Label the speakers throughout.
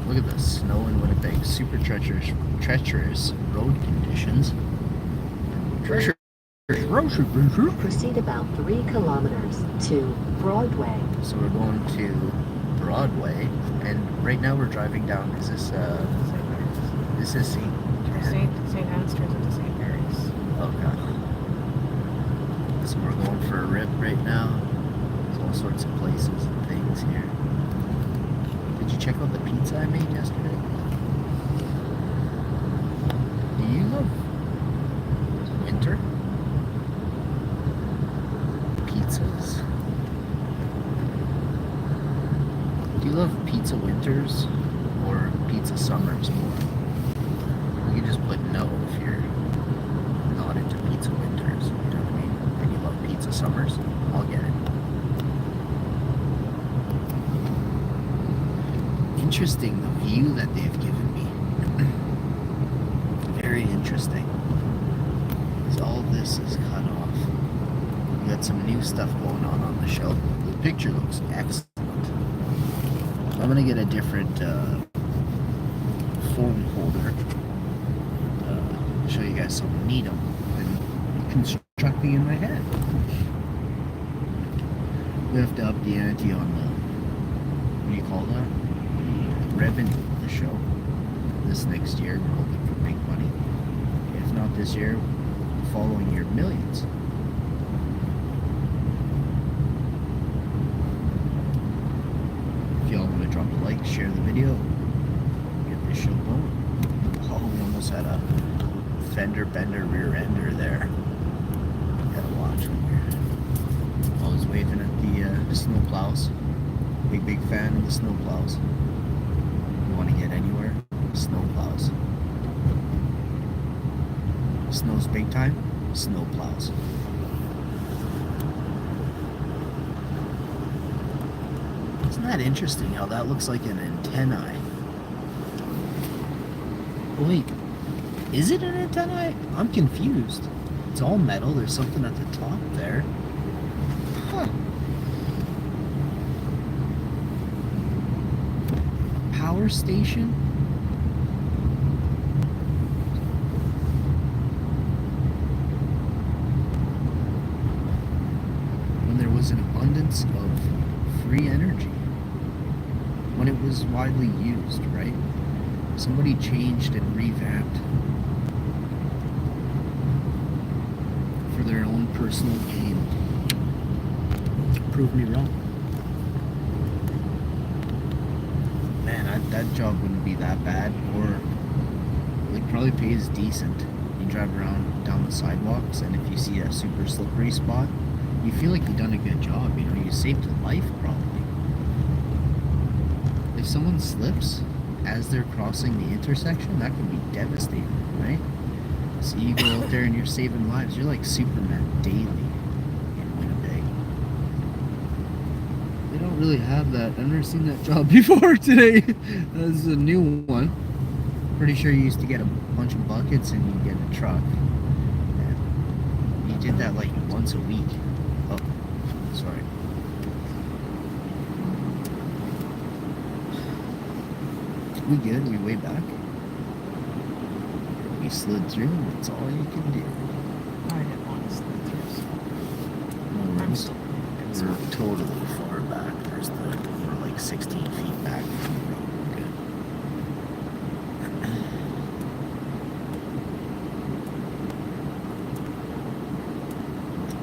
Speaker 1: Look at the snow in Winnipeg. Super treacherous road conditions. Treacherous road conditions.
Speaker 2: Proceed about 3 kilometers to Broadway.
Speaker 1: So we're going to Broadway, and right now we're driving down. Is this this is St.
Speaker 3: Ansters into St. Mary's.
Speaker 1: Okay. So we're going for a rip right now. There's all sorts of places and things here. Did you check out the pizza I made yesterday? Do you love winter? Pizzas. Do you love pizza winters or pizza summers more? You can just put no if you're not into pizza winters. You know what I mean? And you love pizza summers. I'll get it. Interesting, the view that they've given me. Very interesting. Because all this is cut off. We got some new stuff going on the show. The picture looks excellent. I'm gonna get a different phone holder. Show you guys something neat I'm constructing in my head. We have to up the ante on the, what do you call that? The revenue of the show. This next year, we're hoping for big money. If not this year, the following year, millions. If y'all want to drop a like, share the video, get this show going. Oh, we almost had a fender bender rear ender there. Gotta watch from here. Always waving at the snow plows. Big fan of the snow plows. You want to get anywhere? Snow plows. Snow's big time. Snow plows. Isn't that interesting how that looks like an antennae? Wait, is it an antennae? I'm confused. It's all metal. There's something at the top there. Huh. Power station? When there was an abundance of free energy. When it was widely used, right? Somebody changed and revamped for their own personal gain. Prove me wrong. Man, that job wouldn't be that bad, or it probably pays decent. You drive around down the sidewalks, and if you see a super slippery spot, you feel like you've done a good job. You know, you saved a life probably. If someone slips as they're crossing the intersection, that can be devastating, right? So you go out there and you're saving lives. You're like Superman daily in Winnipeg. They don't really have that. I've never seen that job before today. That's a new one. Pretty sure you used to get a bunch of buckets and you get a truck. And you did that like once a week. Oh, sorry. We good? We way back? We slid through, and that's all you can do.
Speaker 3: I didn't want to slip through, so
Speaker 1: No
Speaker 3: I'm
Speaker 1: worries.
Speaker 3: still
Speaker 1: We're totally far back. We're like 16 feet back from the road. We're good.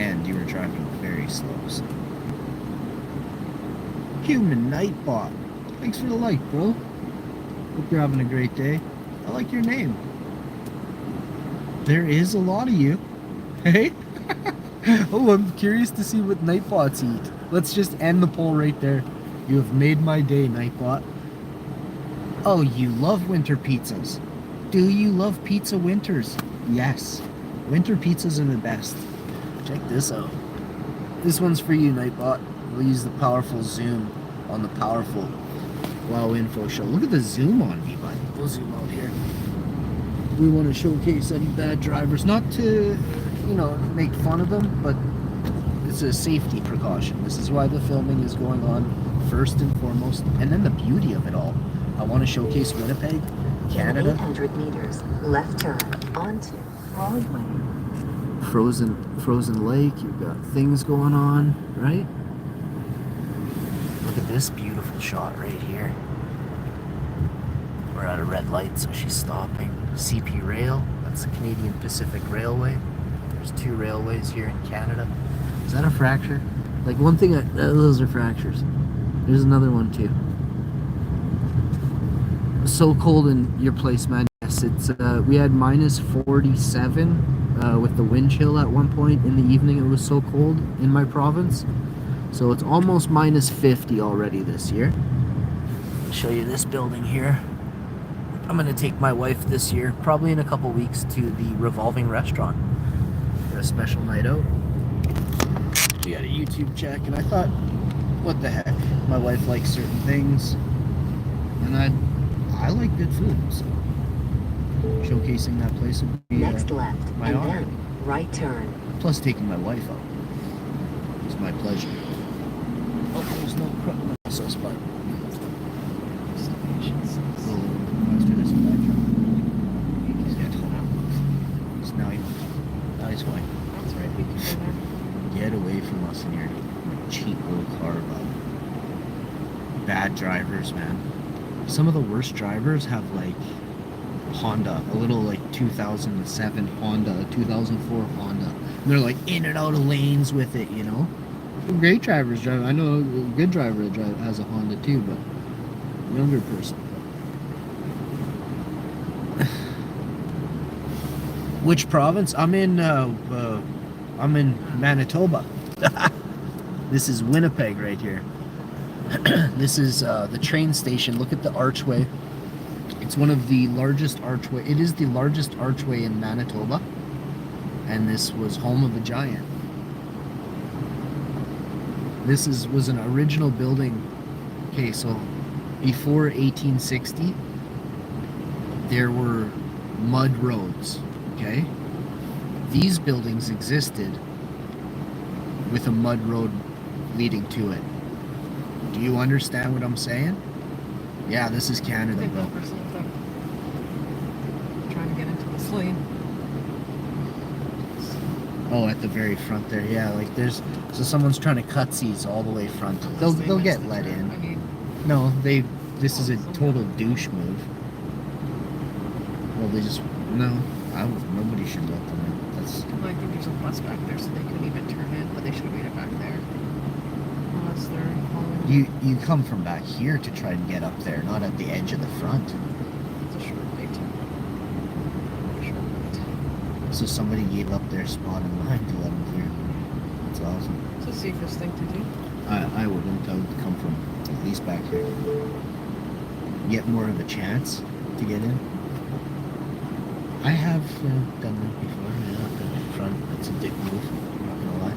Speaker 1: And you were driving very slow, so. Human Nightbot. Thanks for the like, bro. Hope you're having a great day. I like your name. There is a lot of you. Hey? Oh, I'm curious to see what Nightbots eat. Let's just end the poll right there. You have made my day, Nightbot. Oh, you love winter pizzas. Do you love pizza winters? Yes. Winter pizzas are the best. Check this out. This one's for you, Nightbot. We'll use the powerful zoom on the powerful WOWINFO show. Look at the zoom on me, buddy. We'll zoom out here. We want to showcase any bad drivers. Not to, you know, make fun of them, but it's a safety precaution. This is why the filming is going on first and foremost. And then the beauty of it all. I want to showcase Winnipeg,
Speaker 2: In
Speaker 1: Canada.
Speaker 2: 800 meters, left turn onto Broadway.
Speaker 1: Frozen lake. You've got things going on, right? Look at this beautiful shot right here. We're at a red light, so she's stopping. CP Rail. That's the Canadian Pacific Railway. There's 2 railways here in Canada. Is that a fracture? Like one thing, those are fractures. There's another one too. So cold in your place, man. Yes, it's we had minus 47 with the wind chill at one point in the evening. It was so cold in my province. So it's almost minus 50 already this year. I'll show you this building here. I'm gonna take my wife this year, probably in a couple weeks, to the Revolving Restaurant for a special night out. We got a YouTube check, and I thought, what the heck? My wife likes certain things, and I like good food, so showcasing that place would be
Speaker 2: Next left,
Speaker 1: my
Speaker 2: and
Speaker 1: honor.
Speaker 2: then right turn.
Speaker 1: Plus taking my wife out. It's my pleasure. Oh, there's no sauce spot. Now he's going.
Speaker 3: That's right, we can go there.
Speaker 1: Get away from us in your cheap little car, bud. Bad drivers, man. Some of the worst drivers have like Honda, a little like 2007 Honda, a 2004 Honda. And they're like in and out of lanes with it, you know. Great drivers drive. I know a good driver that has a Honda too, but younger person. Which province? I'm in Manitoba. This is Winnipeg right here. This is the train station. Look at the archway. It's one of the largest archway. It is the largest archway in Manitoba, and this was home of a giant. This was an original building. Okay, so before 1860, there were mud roads. Okay, these buildings existed with a mud road leading to it. Do you understand what I'm saying? Yeah, this is
Speaker 3: I
Speaker 1: Canada,
Speaker 3: think
Speaker 1: bro.
Speaker 3: that person's trying to get into this lane.
Speaker 1: Oh, at the very front there, yeah. Like so someone's trying to cut these all the way front. They'll get let in.
Speaker 3: I mean,
Speaker 1: No, this is a total douche move. Well, nobody should let them in. That's
Speaker 3: well, I think there's a bus back there, so they couldn't even turn in, but they should have made it back there. Unless they're following.
Speaker 1: you come from back here to try and get up there, not at the edge of the front.
Speaker 3: It's a short way too. Short way.
Speaker 1: So somebody gave up their spot in line to let them through. That's awesome.
Speaker 3: It's the safest thing to do.
Speaker 1: I wouldn't. I would come from at least back here. Get more of a chance to get in. I have done that before. Yeah, the front. That's a dick move. I'm not gonna lie.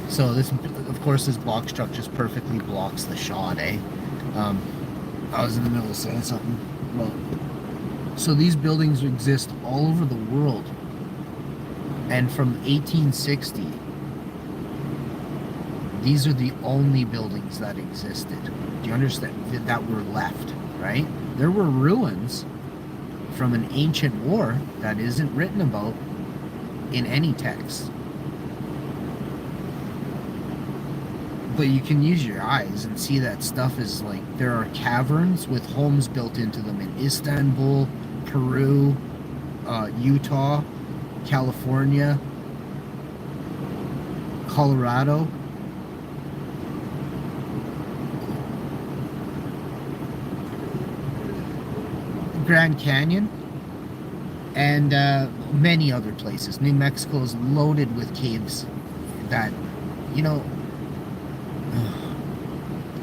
Speaker 1: So this, of course, this box truck just perfectly blocks the shot, eh? I was in the middle of saying something. Well, so these buildings exist all over the world, and from 1860, these are the only buildings that existed. Do you understand? That were left, right? There were ruins from an ancient war that isn't written about in any text. But you can use your eyes and see that stuff is like, there are caverns with homes built into them in Istanbul, Peru, Utah, California, Colorado. Grand Canyon, and many other places. New Mexico is loaded with caves that,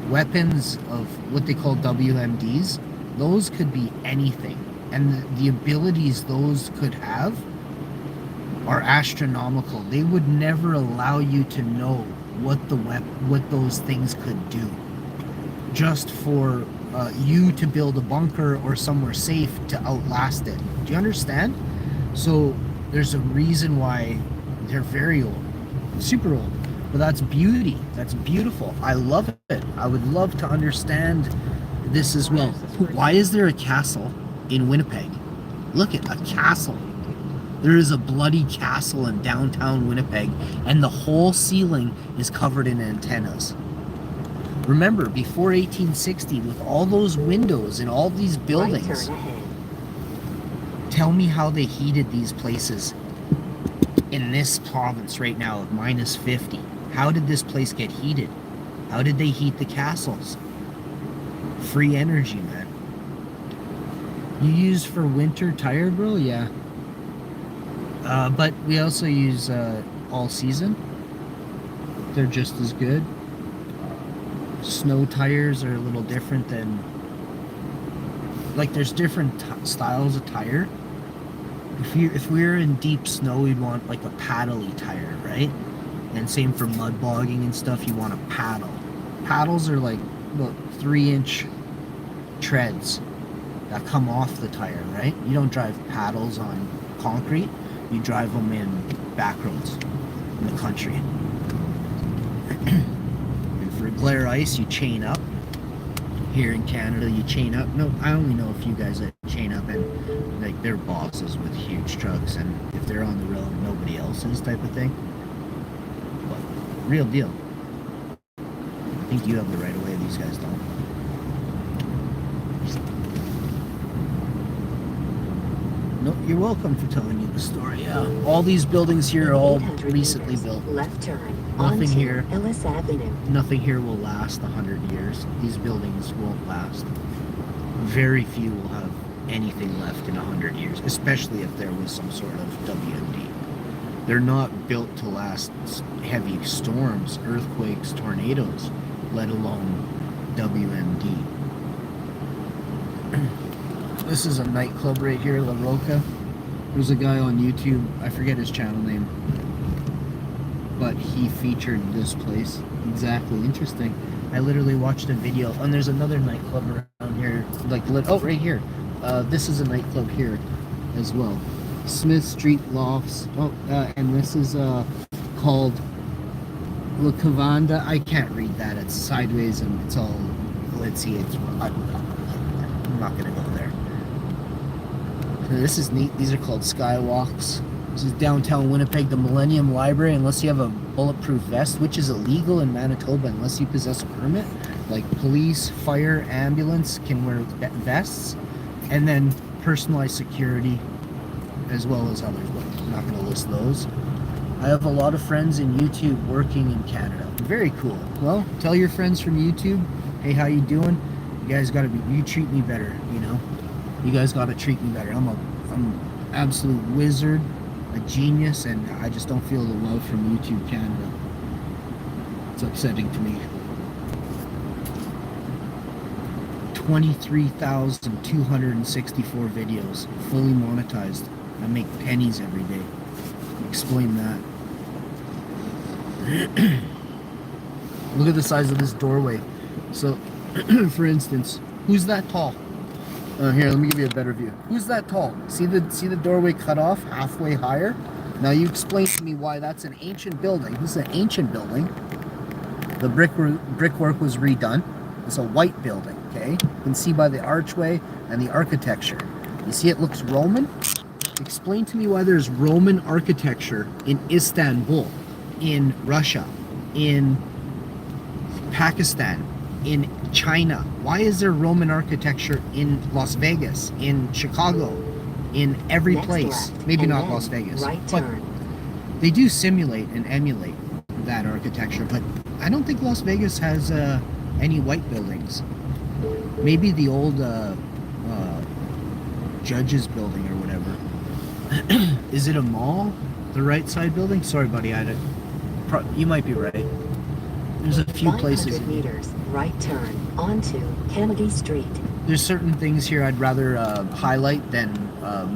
Speaker 1: weapons of what they call WMDs, those could be anything. And the abilities those could have are astronomical. They would never allow you to know what those things could do, just for you to build a bunker or somewhere safe to outlast it. Do you understand? So there's a reason why they're very old, super old. But that's beauty. That's beautiful. I love it. I would love to understand this as well. Why is there a castle in Winnipeg? Look at a castle. There is a bloody castle in downtown Winnipeg, and the whole ceiling is covered in antennas. Remember, before 1860, with all those windows and all these buildings, tell me how they heated these places in this province right now of minus 50. How did this place get heated? How did they heat the castles? Free energy, man. You use for winter tire, bro? Yeah. But we also use all season. They're just as good. Snow tires are a little different than... Like, there's different styles of tire. If we're in deep snow, we'd want like a paddly tire, right? And same for mud bogging and stuff, you want a paddle. Paddles are like about 3-inch treads that come off the tire, right? You don't drive paddles on concrete, you drive them in back roads in the country. And for glare ice, you chain up. Here in Canada, you chain up. No, I only know a few guys that chain up, and like they're bosses with huge trucks, and if they're on the road, nobody else is, type of thing. But real deal. I think you have the right of way, these guys don't. No, you're welcome for telling you the story. Yeah, all these buildings here are all recently built.
Speaker 2: Left turn.
Speaker 1: Nothing here.
Speaker 2: Ellis Avenue.
Speaker 1: Nothing here will last 100 years. These buildings won't last. Very few will have anything left in 100 years, especially if there was some sort of WMD. They're not built to last heavy storms, earthquakes, tornadoes, let alone WMD. This is a nightclub right here, La Roca. There's a guy on YouTube, I forget his channel name, but he featured this place. Exactly, interesting. I literally watched a video, and there's another nightclub around here, like, oh, right here. This is a nightclub here as well. Smith Street Lofts. Oh, and this is called La Cavanda. I can't read that. It's sideways and it's all glitzy. I'm not gonna go there. This is neat. These are called skywalks. This is downtown Winnipeg, the Millennium Library, unless you have a bulletproof vest, which is illegal in Manitoba unless you possess a permit. Like police, fire, ambulance can wear vests, and then personalized security as well as others, but I'm not going to list those. I have a lot of friends in YouTube working in Canada. Very cool. Well, tell your friends from YouTube, hey, how you doing? You guys got to you treat me better, you know? You guys got to treat me better. I'm an absolute wizard, a genius, and I just don't feel the love from YouTube Canada. It's upsetting to me. 23,264 videos, fully monetized. I make pennies every day. Explain that. Look at the size of this doorway. So, for instance, who's that tall? Here, let me give you a better view. Who's that tall? See the doorway cut off halfway higher? Now you explain to me why that's an ancient building. This is an ancient building. The brickwork was redone. It's a white building, okay? You can see by the archway and the architecture. You see it looks Roman? Explain to me why there's Roman architecture in Istanbul, in Russia, in Pakistan, in China. Why is there Roman architecture in Las Vegas, in Chicago, in every place? Maybe not Las Vegas, but they do simulate and emulate that architecture, but I don't think Las Vegas has any white buildings. Maybe the old Judges building or whatever. Is it a mall? The right side building? Sorry, buddy, you might be right. There's a few places.
Speaker 2: 500 meters, right turn, onto Kennedy Street.
Speaker 1: There's certain things here I'd rather highlight than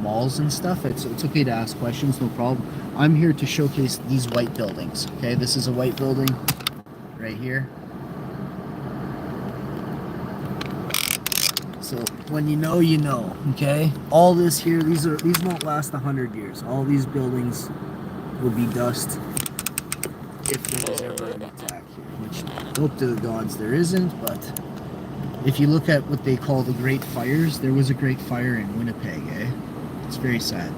Speaker 1: malls and stuff. It's okay to ask questions, no problem. I'm here to showcase these white buildings. Okay, this is a white building right here. So when you know, you know. Okay, all this here, these won't last 100 years. All these buildings will be dust if there was ever an attack here. Which hope to the gods there isn't, but If you look at what they call the Great Fires, there was a Great Fire in Winnipeg, eh? It's very sad.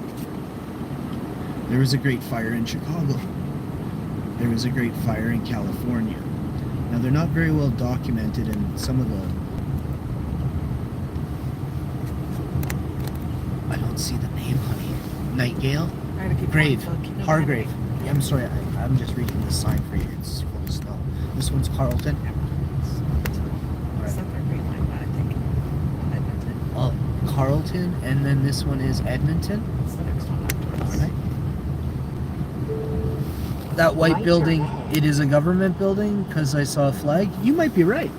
Speaker 1: There was a Great Fire in Chicago. There was a Great Fire in California. Now, they're not very well documented in some of the... I don't see the name, honey. Nightingale?
Speaker 3: I had to keep
Speaker 1: Grave.
Speaker 3: going, so keep moving.
Speaker 1: Hargrave. Yeah, I'm sorry, I'm just reading the sign for you. It's full of snow. This one's Carlton.
Speaker 3: Except for Green Line, but I think Edmonton.
Speaker 1: Oh, Carlton, and then this one is Edmonton.
Speaker 3: That's the next one afterwards.
Speaker 1: Alright. That white
Speaker 2: Right
Speaker 1: building,
Speaker 2: ahead.
Speaker 1: it is a government building because I saw a flag. You might be right.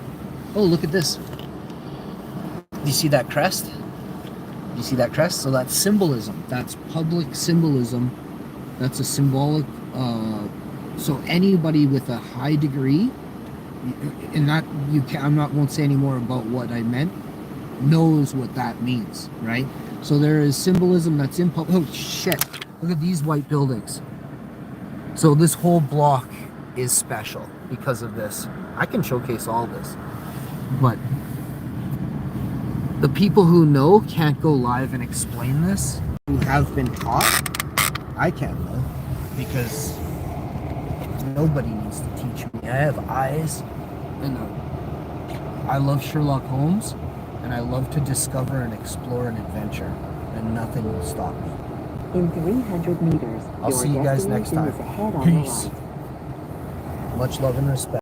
Speaker 1: Oh, look at this. Do you see that crest? Do you see that crest? So that's symbolism. That's public symbolism. That's a symbolic. So anybody with a high degree, and that you can, won't say any more about what I meant, knows what that means, right? So there is symbolism that's in public. Oh shit! Look at these white buildings. So this whole block is special because of this. I can showcase all this, but the people who know can't go live and explain this, who have been taught. I can't though, because nobody needs to teach me. I have eyes, and I love Sherlock Holmes, and I love to discover and explore an adventure, and nothing will stop me.
Speaker 2: In 300 meters,
Speaker 1: I'll
Speaker 2: your
Speaker 1: see you guys next
Speaker 2: destination
Speaker 1: time.
Speaker 2: is ahead on the
Speaker 1: Peace.
Speaker 2: right.
Speaker 1: Much love and respect.